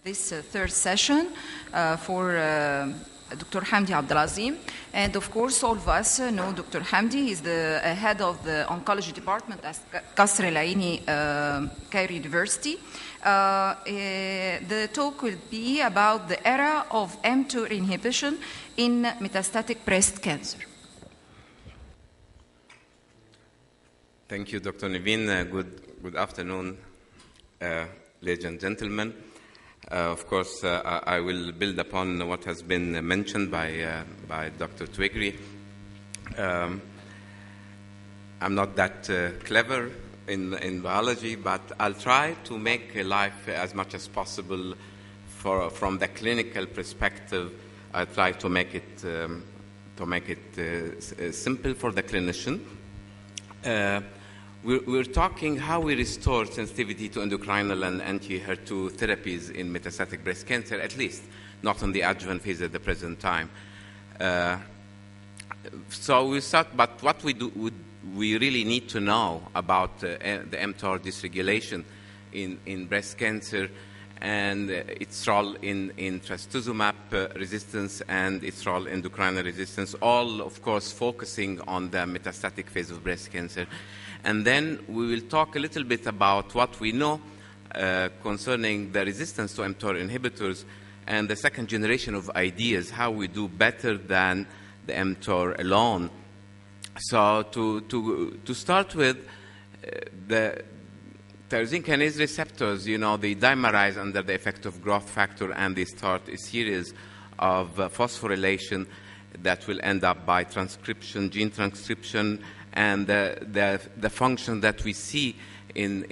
this third session for Dr. Hamdi Abdelazim. And of course, all of us know Dr. Hamdi. He's the head of the oncology department at Qasr Al Aini, Cairo University. The talk will be about the era of mTOR inhibition in metastatic breast cancer. Thank you, Dr. Naveen. Good afternoon, ladies and gentlemen. Of course, I will build upon what has been mentioned by Dr. Twigri. I'm not that clever in biology, but I'll try to make life as much as possible from the clinical perspective. I try to make it simple for the clinician. We're talking how we restore sensitivity to endocrinal and anti-HER2 therapies in metastatic breast cancer, at least not on the adjuvant phase at the present time. So we start, but what we really need to know about the mTOR dysregulation in breast cancer and its role in trastuzumab resistance and its role in endocrinal resistance, all, of course, focusing on the metastatic phase of breast cancer. And then we will talk a little bit about what we know concerning the resistance to mTOR inhibitors and the second generation of ideas, how we do better than the mTOR alone. So to start with, the tyrosine kinase receptors, they dimerize under the effect of growth factor, and they start a series of phosphorylation that will end up by transcription, gene transcription, and the function that we see in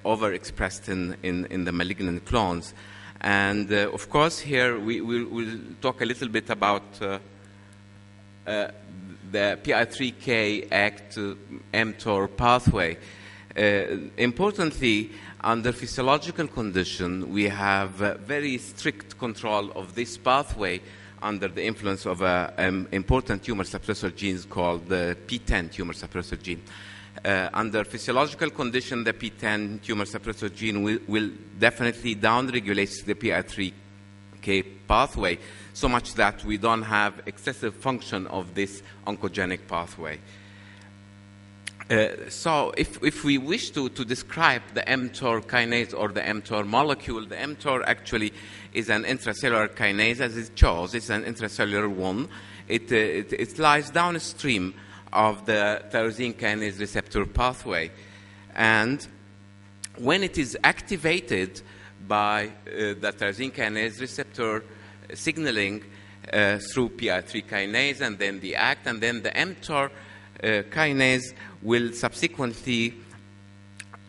overexpressed in the malignant clones. And of course, here we'll talk a little bit about the PI3K ACT mTOR pathway. Importantly, under physiological condition, we have very strict control of this pathway under the influence of an important tumor suppressor gene called the P10 tumor suppressor gene. Under physiological condition, the P10 tumor suppressor gene will definitely downregulate the PI3K pathway, so much that we don't have excessive function of this oncogenic pathway. So if we wish to describe the mTOR kinase or the mTOR molecule, the mTOR actually is an intracellular kinase, as it shows. It's an intracellular one. It lies downstream of the tyrosine kinase receptor pathway. And when it is activated by the tyrosine kinase receptor signaling through PI3 kinase and then the ACT, and then the mTOR kinase will subsequently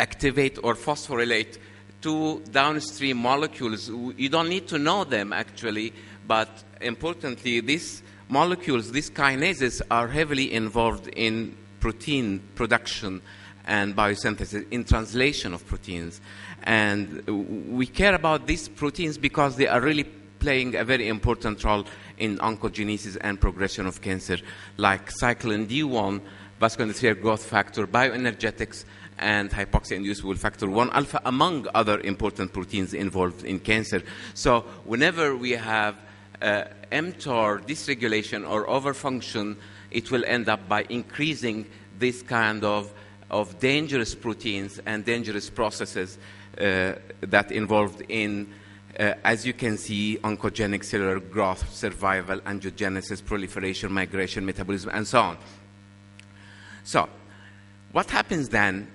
activate or phosphorylate two downstream molecules. You don't need to know them, actually, but importantly, these molecules, these kinases, are heavily involved in protein production and biosynthesis, in translation of proteins. And we care about these proteins because they are really playing a very important role in oncogenesis and progression of cancer, like cyclin D1, vascular endothelial growth factor, bioenergetics, and hypoxia-inducible factor 1 alpha, among other important proteins involved in cancer. So whenever we have mTOR dysregulation or overfunction, it will end up by increasing this kind of dangerous proteins and dangerous processes that involved in, as you can see, oncogenic cellular growth, survival, angiogenesis, proliferation, migration, metabolism, and so on. So what happens then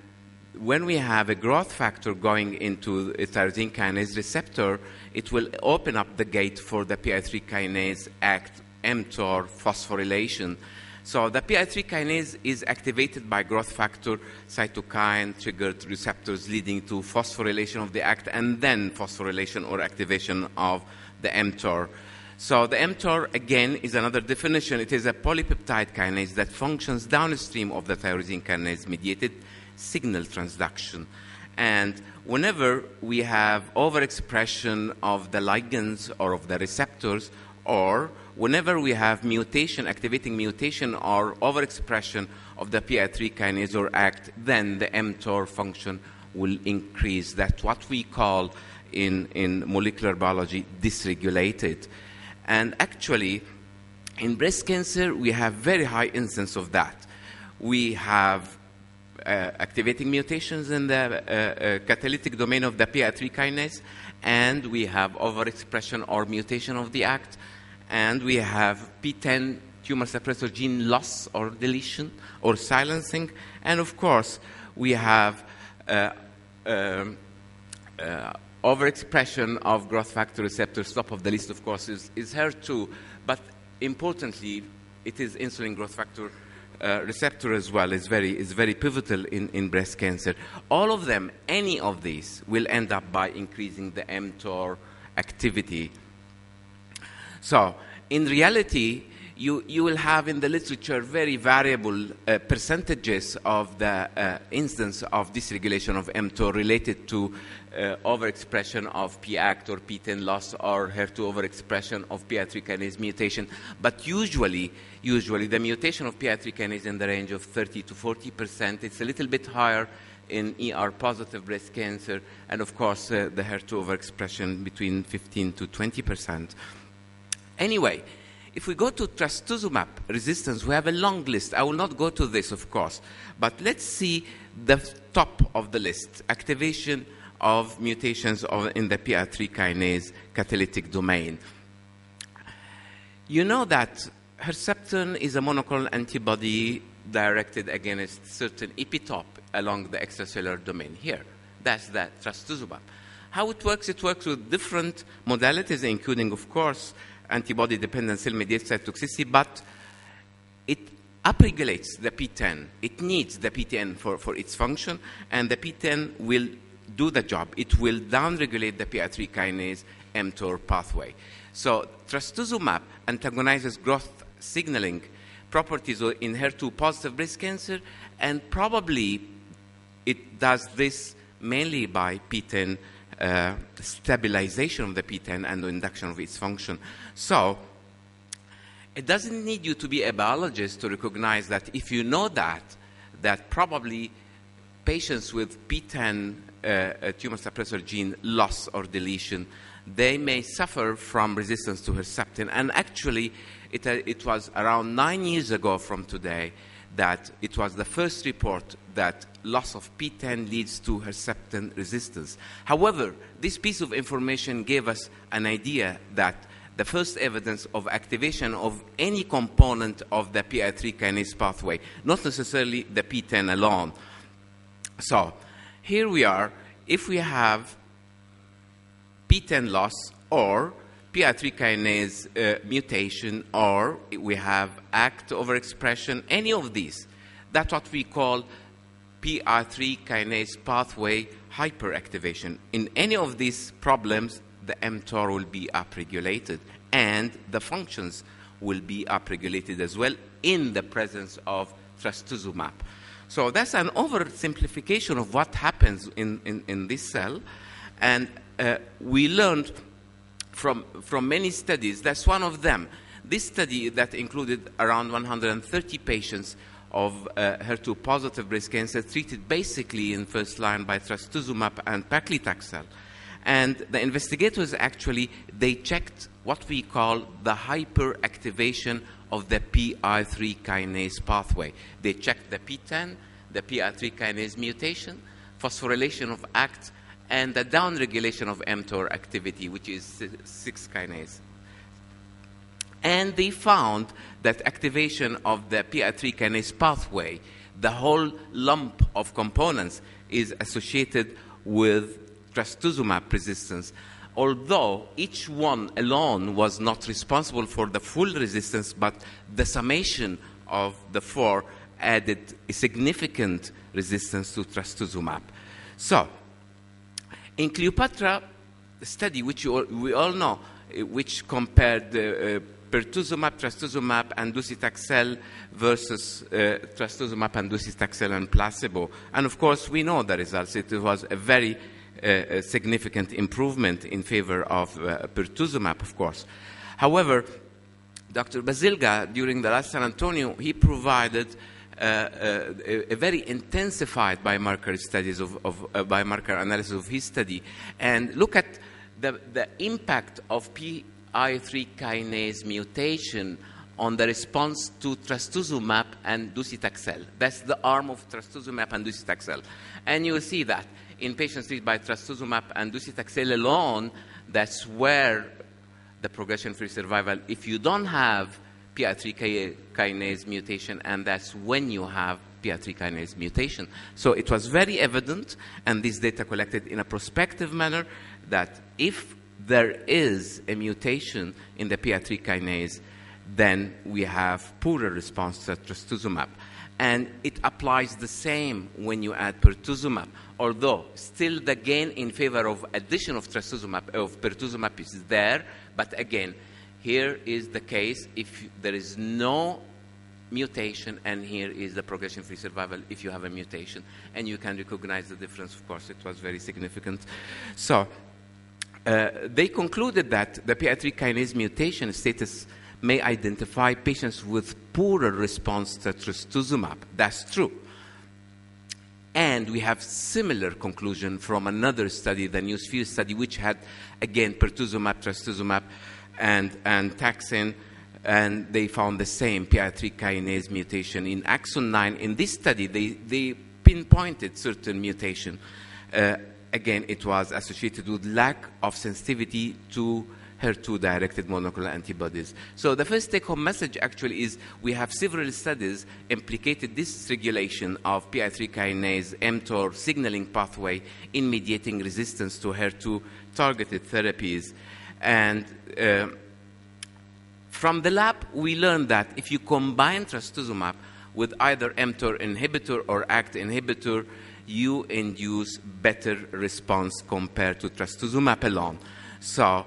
when we have a growth factor going into a tyrosine kinase receptor? It will open up the gate for the PI3 kinase ACT mTOR phosphorylation. So the PI3 kinase is activated by growth factor cytokine triggered receptors, leading to phosphorylation of the ACT and then phosphorylation or activation of the mTOR. So the mTOR, again, is another definition. It is a polypeptide kinase that functions downstream of the tyrosine kinase-mediated signal transduction. And whenever we have overexpression of the ligands or of the receptors, or whenever we have mutation, activating mutation or overexpression of the PI3 kinase or ACT, then the mTOR function will increase. That's what we call in molecular biology dysregulated. And actually, in breast cancer, we have very high incidence of that. We have activating mutations in the catalytic domain of the PI3 kinase, and we have overexpression or mutation of the ACT, and we have PTEN tumor suppressor gene loss or deletion or silencing, and of course we have overexpression of growth factor receptors. Top of the list, of course, is HER2, but importantly, it is insulin growth factor receptor as well. Is very pivotal in breast cancer. All of them, any of these, will end up by increasing the mTOR activity. So, in reality, you will have in the literature very variable percentages of the instance of dysregulation of mTOR related to overexpression of PACT or PTEN loss or HER2 overexpression of PI3 kinase mutation. But usually the mutation of PI3 kinase is in the range of 30 to 40%. It's a little bit higher in ER-positive breast cancer, and of course the HER2 overexpression between 15 to 20%. Anyway, if we go to trastuzumab resistance, we have a long list. I will not go to this, of course, but let's see the top of the list, activation of mutations in the PI3 kinase catalytic domain. You know that Herceptin is a monoclonal antibody directed against certain epitope along the extracellular domain here. That's that trastuzumab. How it works with different modalities, including, of course, antibody-dependent cell-mediated cytotoxicity, but it upregulates the PTEN. It needs the PTEN for its function, and the PTEN will do the job. It will downregulate the PI3 kinase mTOR pathway. So trastuzumab antagonizes growth signaling properties in HER2-positive breast cancer, and probably it does this mainly by PTEN stabilization of the PTEN and the induction of its function. So it doesn't need you to be a biologist to recognize that if you know that probably patients with PTEN tumor suppressor gene loss or deletion, they may suffer from resistance to Herceptin. And actually, it was around 9 years ago from today that it was the first report that loss of PTEN leads to Herceptin resistance. However, this piece of information gave us an idea that the first evidence of activation of any component of the PI3 kinase pathway, not necessarily the PTEN alone. So here we are. If we have PTEN loss or PI3 kinase mutation, or we have ACT overexpression, any of these, that's what we call PI3 kinase pathway hyperactivation. In any of these problems, the mTOR will be upregulated, and the functions will be upregulated as well in the presence of trastuzumab. So that's an oversimplification of what happens in this cell, and we learned from many studies. That's one of them. This study that included around 130 patients of HER2-positive breast cancer treated basically in first line by trastuzumab and paclitaxel. And the investigators actually, they checked what we call the hyperactivation of the PI3 kinase pathway. They checked the PTEN, the PI3 kinase mutation, phosphorylation of ACT, and the downregulation of mTOR activity, which is 6 kinase. And they found that activation of the PI3 kinase pathway, the whole lump of components, is associated with trastuzumab resistance, although each one alone was not responsible for the full resistance, but the summation of the four added a significant resistance to trastuzumab. So, in Cleopatra study, which we all know, which compared pertuzumab, trastuzumab, and docetaxel versus trastuzumab and docetaxel and placebo. And of course, we know the results. It was a very significant improvement in favor of pertuzumab, of course. However, Dr. Bazilga, during the last San Antonio, he provided a very intensified biomarker studies of biomarker analysis of his study, and look at the impact of PI3 kinase mutation on the response to trastuzumab and docetaxel. That's the arm of trastuzumab and docetaxel. And you will see that in patients treated by trastuzumab and docetaxel alone, that's where the progression-free survival, if you don't have PI3 kinase mutation, and that's when you have PI3 kinase mutation. So it was very evident, and this data collected in a prospective manner, that if there is a mutation in the PI3 kinase, then we have poorer response to trastuzumab. And it applies the same when you add pertuzumab, although still the gain in favor of addition of trastuzumab, of pertuzumab is there, but again, here is the case if there is no mutation, and here is the progression-free survival if you have a mutation. And you can recognize the difference, of course, it was very significant. So they concluded that the PI3 kinase mutation status may identify patients with poorer response to trastuzumab. That's true. And we have similar conclusion from another study, the NewSphere study, which had, again, pertuzumab, trastuzumab, and taxane, and they found the same PI3 kinase mutation in axon 9. In this study, they pinpointed certain mutation. Again, it was associated with lack of sensitivity to HER2-directed monoclonal antibodies. So the first take-home message actually is we have several studies implicated dysregulation of PI3 kinase mTOR signaling pathway in mediating resistance to HER2-targeted therapies. And from the lab, we learned that if you combine trastuzumab with either mTOR inhibitor or ACT inhibitor, you induce better response compared to trastuzumab alone. So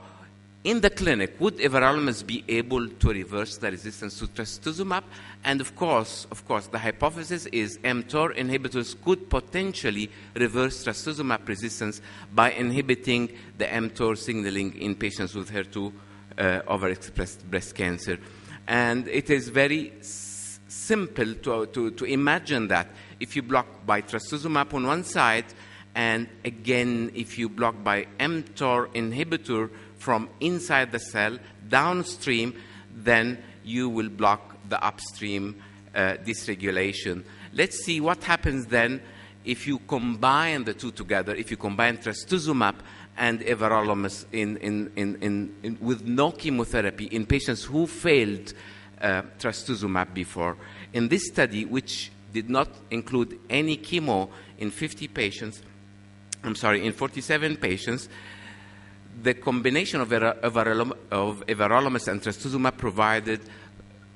in the clinic, would everolimus be able to reverse the resistance to trastuzumab? And of course, the hypothesis is mTOR inhibitors could potentially reverse trastuzumab resistance by inhibiting the mTOR signaling in patients with HER2 overexpressed breast cancer. And it is very simple to imagine that if you block by trastuzumab on one side, and again, if you block by mTOR inhibitor from inside the cell downstream, then you will block the upstream dysregulation. Let's see what happens then if you combine the two together, if you combine trastuzumab and everolimus with no chemotherapy in patients who failed trastuzumab before. In this study, which did not include any chemo in 50 patients, in 47 patients, the combination of everolimus and trastuzumab provided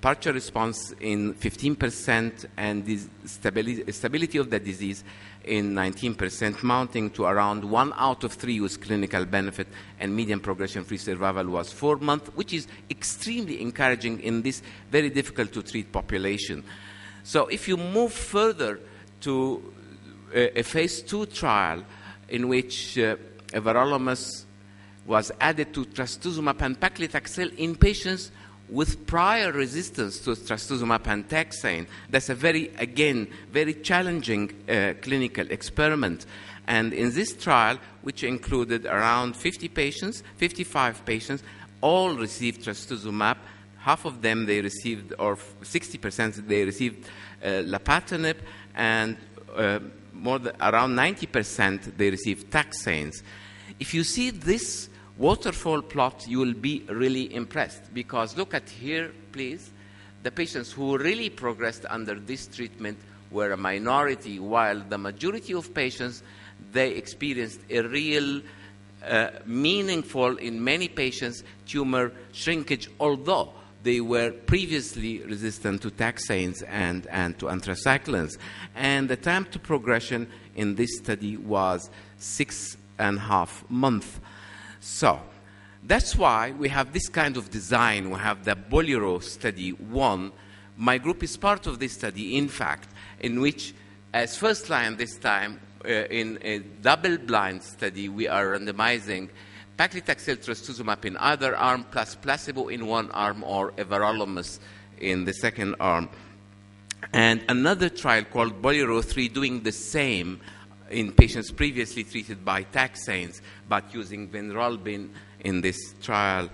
partial response in 15% and stability of the disease in 19%, mounting to around 1 out of 3 with clinical benefit, and median progression-free survival was 4 months, which is extremely encouraging in this very difficult to treat population. So if you move further to a phase 2 trial in which everolimus was added to trastuzumab and paclitaxel in patients with prior resistance to trastuzumab and taxane. That's a very challenging clinical experiment. And in this trial, which included around 50 patients, 55 patients, all received trastuzumab. Half of them they received, or 60% they received lapatinib, and around 90% they received taxanes. If you see this waterfall plot, you will be really impressed, because look at here, please. The patients who really progressed under this treatment were a minority, while the majority of patients, they experienced a real meaningful, in many patients, tumor shrinkage, although they were previously resistant to taxanes and to anthracyclines. And the time to progression in this study was 6.5 months. So that's why we have this kind of design. We have the Bolero study 1. My group is part of this study, in fact, in which, as first line this time, in a double-blind study, we are randomizing paclitaxel trastuzumab in either arm plus placebo in one arm, or everolimus in the second arm. And another trial called Bolero 3 doing the same in patients previously treated by taxanes, but using vinrolbin in this trial.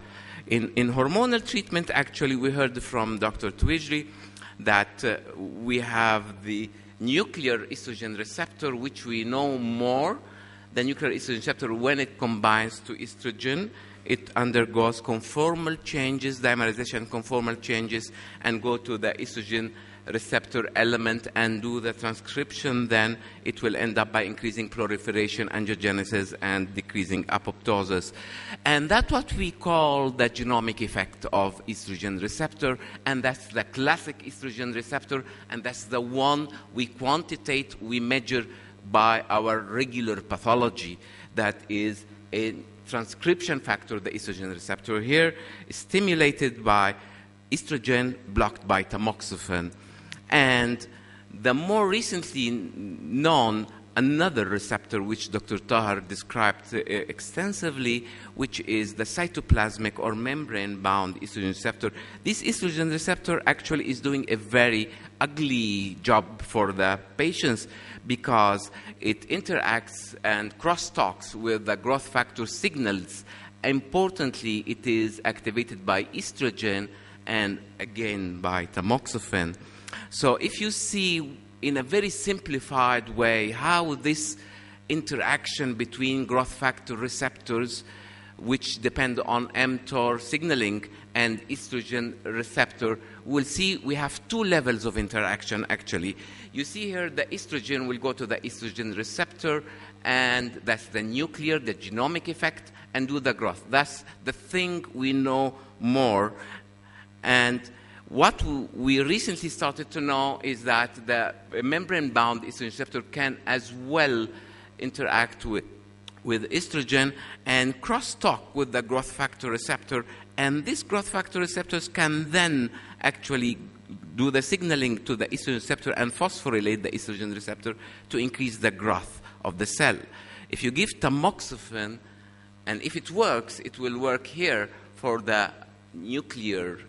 In hormonal treatment, actually, we heard from Dr. Twijri that we have the nuclear estrogen receptor, which we know more. The nuclear estrogen receptor, when it combines to estrogen, it undergoes conformal changes, dimerization conformal changes, and go to the estrogen receptor element and do the transcription. Then it will end up by increasing proliferation, angiogenesis, and decreasing apoptosis. And that's what we call the genomic effect of estrogen receptor, and that's the classic estrogen receptor, and that's the one we quantitate, we measure by our regular pathology. That is a transcription factor, the estrogen receptor here, is stimulated by estrogen blocked by tamoxifen. And the more recently known another receptor which Dr. Tahar described extensively, which is the cytoplasmic or membrane-bound estrogen receptor. This estrogen receptor actually is doing a very ugly job for the patients because it interacts and crosstalks with the growth factor signals. Importantly, it is activated by estrogen and again by tamoxifen. So if you see in a very simplified way how this interaction between growth factor receptors, which depend on mTOR signaling, and estrogen receptor, we'll see we have two levels of interaction actually. You see here the estrogen will go to the estrogen receptor, and that's the nuclear, the genomic effect, and do the growth. That's the thing we know more. And what we recently started to know is that the membrane-bound estrogen receptor can as well interact with estrogen and crosstalk with the growth factor receptor. And these growth factor receptors can then actually do the signaling to the estrogen receptor and phosphorylate the estrogen receptor to increase the growth of the cell. If you give tamoxifen, and if it works, it will work here for the nuclear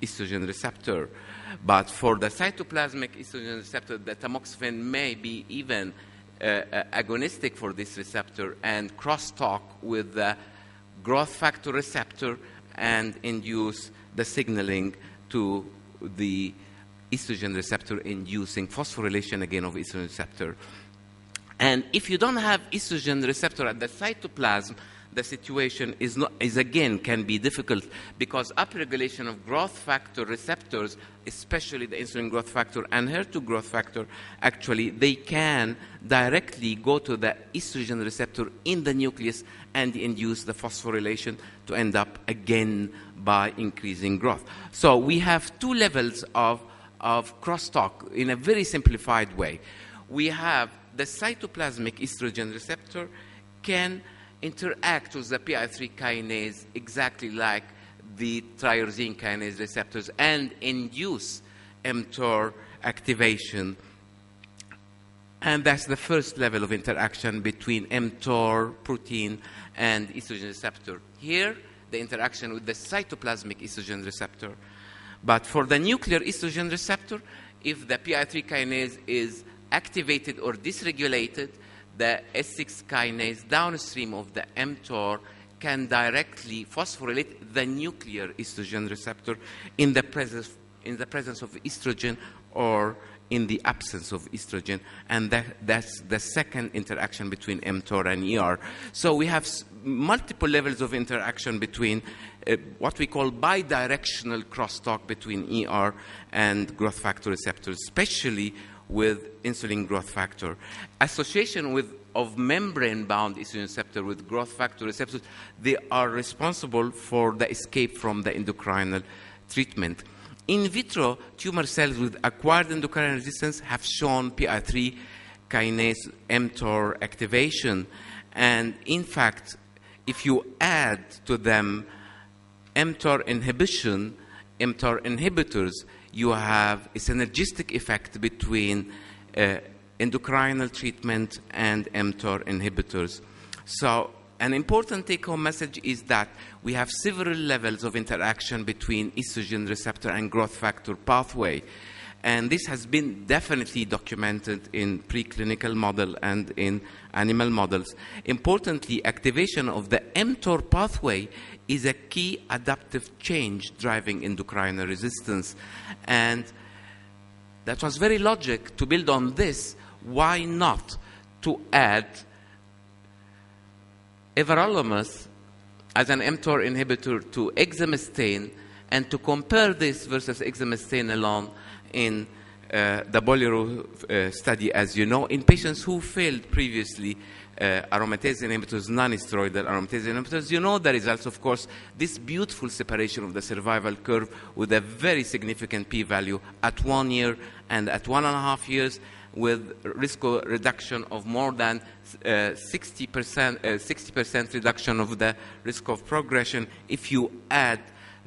estrogen receptor. But for the cytoplasmic estrogen receptor, the tamoxifen may be even agonistic for this receptor and crosstalk with the growth factor receptor and induce the signaling to the estrogen receptor, inducing phosphorylation again of estrogen receptor. And if you don't have estrogen receptor at the cytoplasm, the situation is again can be difficult because upregulation of growth factor receptors, especially the insulin growth factor and HER2 growth factor, actually they can directly go to the estrogen receptor in the nucleus and induce the phosphorylation to end up again by increasing growth. So we have two levels of crosstalk in a very simplified way. We have the cytoplasmic estrogen receptor can interact with the PI3 kinase exactly like the tyrosine kinase receptors and induce mTOR activation. And that's the first level of interaction between mTOR protein and estrogen receptor. Here, the interaction with the cytoplasmic estrogen receptor. But for the nuclear estrogen receptor, if the PI3 kinase is activated or dysregulated, the S6 kinase downstream of the mTOR can directly phosphorylate the nuclear estrogen receptor in the presence of estrogen or in the absence of estrogen. And that's the second interaction between mTOR and ER. So we have multiple levels of interaction between what we call bidirectional crosstalk between ER and growth factor receptors, especially with insulin growth factor. Association of membrane-bound estrogen receptor with growth factor receptors, they are responsible for the escape from the endocrinal treatment. In vitro, tumor cells with acquired endocrine resistance have shown PI3 kinase mTOR activation. And in fact, if you add to them mTOR inhibition, mTOR inhibitors, you have a synergistic effect between endocrinal treatment and mTOR inhibitors. So an important take-home message is that we have several levels of interaction between estrogen receptor and growth factor pathway. And this has been definitely documented in preclinical model and in animal models. Importantly, activation of the mTOR pathway is a key adaptive change driving endocrine resistance. And that was very logic to build on this. Why not to add everolimus as an mTOR inhibitor to exemestane, and to compare this versus exemestane alone in the Bolero study, as you know, in patients who failed previously aromatase inhibitors, non-steroidal aromatase inhibitors. You know the results, of course, this beautiful separation of the survival curve with a very significant p-value at 1 year and at 1.5 years, with risk reduction of more than 60% reduction of the risk of progression if you add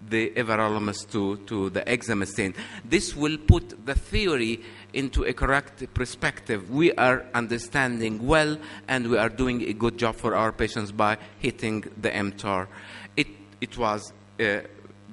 the everolimus to the exemestane. This will put the theory into a correct perspective. We are understanding well, and we are doing a good job for our patients by hitting the mTOR. It was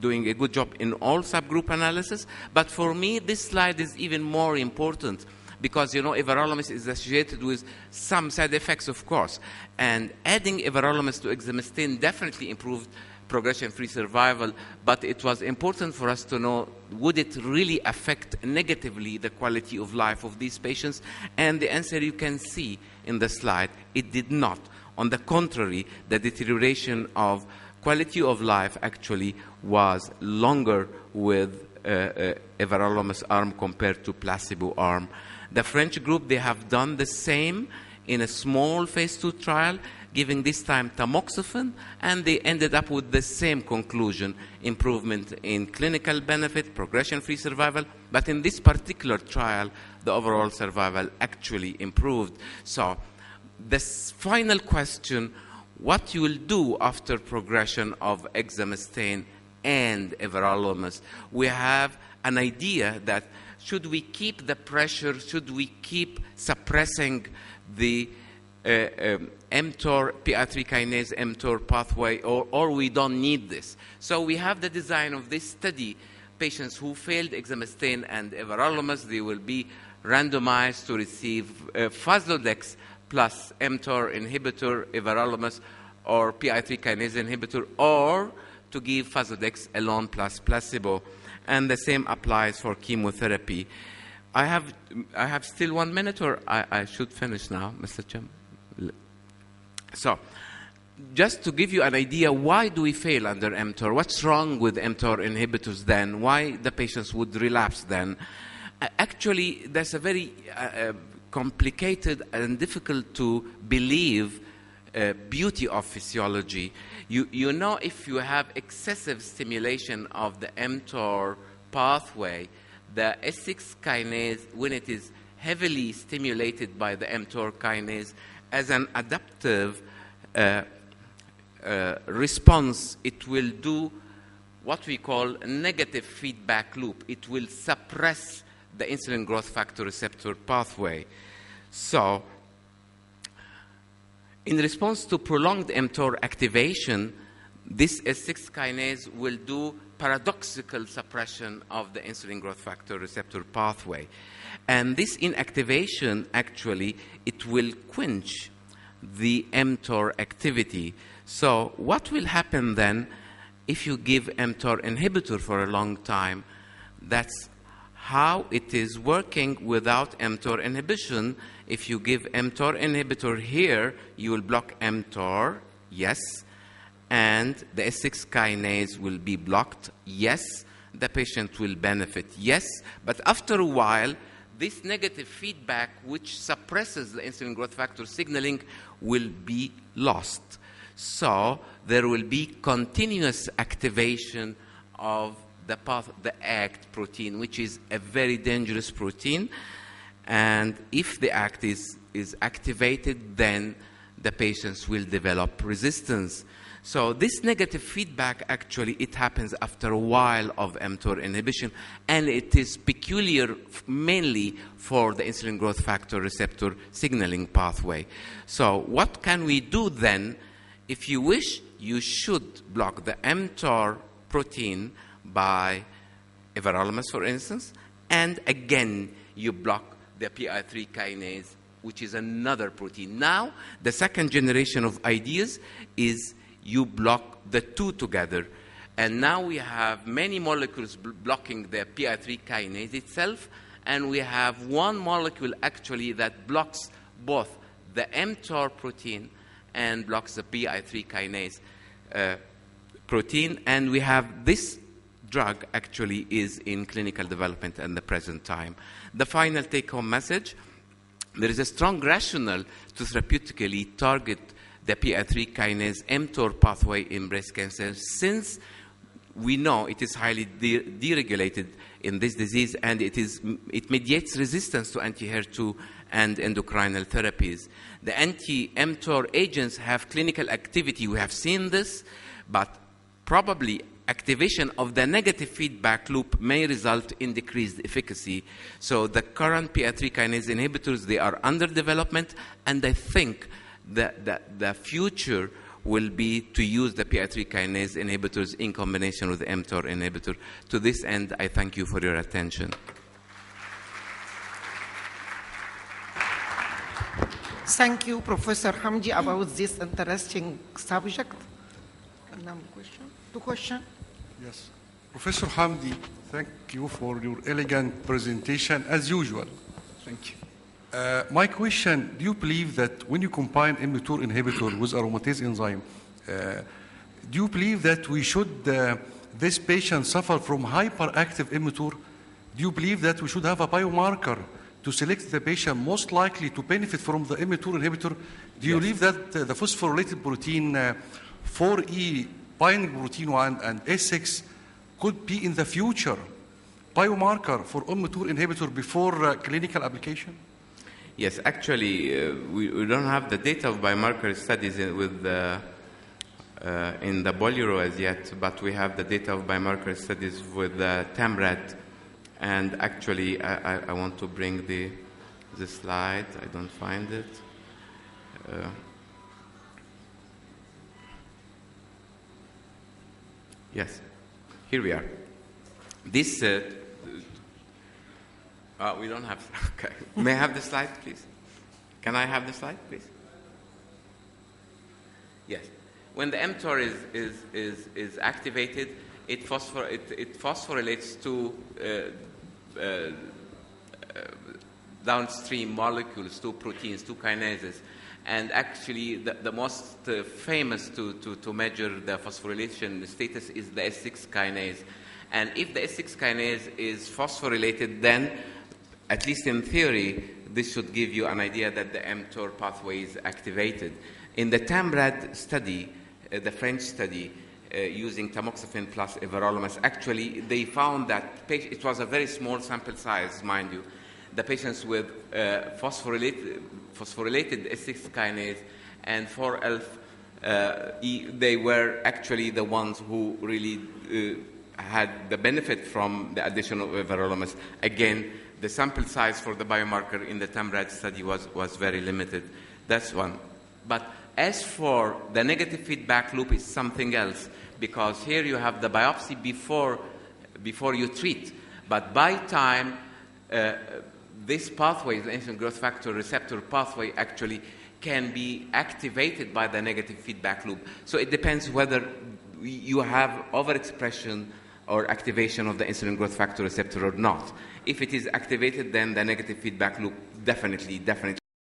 doing a good job in all subgroup analysis, but for me this slide is even more important, because, you know, everolimus is associated with some side effects, of course, and adding everolimus to exemestane definitely improved progression-free survival, but it was important for us to know, would it really affect negatively the quality of life of these patients? And the answer you can see in the slide, it did not. On the contrary, the deterioration of quality of life actually was longer with everolimus arm compared to placebo arm. The French group, they have done the same in a small phase 2 trial, giving this time tamoxifen, and they ended up with the same conclusion: improvement in clinical benefit, progression-free survival. But in this particular trial, the overall survival actually improved. So this final question, what you will do after progression of exemestane and everolimus? We have an idea that should we keep the pressure, should we keep suppressing the mTOR, PI3 kinase mTOR pathway, or we don't need this. So we have the design of this study. Patients who failed exemestane and everolimus, they will be randomized to receive Faslodex plus mTOR inhibitor, everolimus, or PI3 kinase inhibitor, or to give Faslodex alone plus placebo. And the same applies for chemotherapy. I have still 1 minute, or I should finish now, Mr. Chairman? So, just to give you an idea, why do we fail under mTOR? What's wrong with mTOR inhibitors then? Why the patients would relapse then? Actually, that's a very complicated and difficult to believe beauty of physiology. You know, if you have excessive stimulation of the mTOR pathway, the S6 kinase, when it is heavily stimulated by the mTOR kinase, as an adaptive response, it will do what we call a negative feedback loop. It will suppress the insulin growth factor receptor pathway. So, in response to prolonged mTOR activation, this S6 kinase will do paradoxical suppression of the insulin growth factor receptor pathway. And this inactivation, actually, it will quench the mTOR activity. So what will happen then if you give mTOR inhibitor for a long time? That's how it is working without mTOR inhibition. If you give mTOR inhibitor here, you will block mTOR, yes, and the S6 kinase will be blocked, yes, the patient will benefit, yes, but after a while, this negative feedback, which suppresses the insulin growth factor signaling, will be lost. So there will be continuous activation of the ACT protein, which is a very dangerous protein. And if the ACT is activated, then the patients will develop resistance. So this negative feedback, actually, it happens after a while of mTOR inhibition, and it is peculiar mainly for the insulin growth factor receptor signaling pathway. So what can we do then? If you wish, you should block the mTOR protein by everolimus, for instance, and again, you block the PI3 kinase, which is another protein. Now, the second generation of ideas is you block the two together. And now we have many molecules blocking the PI3 kinase itself, and we have one molecule actually that blocks both the mTOR protein and blocks the PI3 kinase protein. And we have this drug actually is in clinical development at the present time. The final take-home message, there is a strong rationale to therapeutically target the PI3 kinase mTOR pathway in breast cancer, since we know it is highly deregulated in this disease, and it mediates resistance to anti-HER2 and endocrinal therapies. The anti-mTOR agents have clinical activity. We have seen this, but probably activation of the negative feedback loop may result in decreased efficacy. So the current PI3 kinase inhibitors, they are under development, and I think that the future will be to use the PI3 kinase inhibitors in combination with the mTOR inhibitor. To this end, I thank you for your attention. Thank you, Professor Hamdi, about this interesting subject. Two questions? Yes. Professor Hamdi, thank you for your elegant presentation, as usual. Thank you. My question, do you believe that when you combine mTOR inhibitor with aromatase enzyme, do you believe that we should, this patient suffer from hyperactive mTOR? Do you believe that we should have a biomarker to select the patient most likely to benefit from the mTOR inhibitor? Do you believe that the phosphorylated protein 4E binding protein 1 and S6 could be in the future biomarker for mTOR inhibitor before clinical application? Yes, actually, we don't have the data of biomarker studies in the Bolero as yet, but we have the data of biomarker studies with TAMRAD. And actually, I want to bring the slide. I don't find it. Yes, here we are. This, we don't have, okay. May I have the slide, please? Can I have the slide, please? Yes. When the mTOR is activated, it phosphorylates to downstream molecules, to proteins, to kinases. And actually, the most famous to measure the phosphorylation status is the S6 kinase. And if the S6 kinase is phosphorylated, then, at least in theory, this should give you an idea that the mTOR pathway is activated. In the TAMRAD study, the French study, using tamoxifen plus everolimus, actually, they found that it was a very small sample size, mind you. The patients with phosphorylated S6 kinase and 4-alpha-E, they were actually the ones who really had the benefit from the addition of everolimus. Again, the sample size for the biomarker in the TAMRAD study was very limited. That's one. But as for the negative feedback loop, is something else, because here you have the biopsy before you treat. But by time, this pathway, the insulin growth factor receptor pathway, actually can be activated by the negative feedback loop. So it depends whether you have overexpression or activation of the insulin growth factor receptor or not. If it is activated, then the negative feedback loop definitely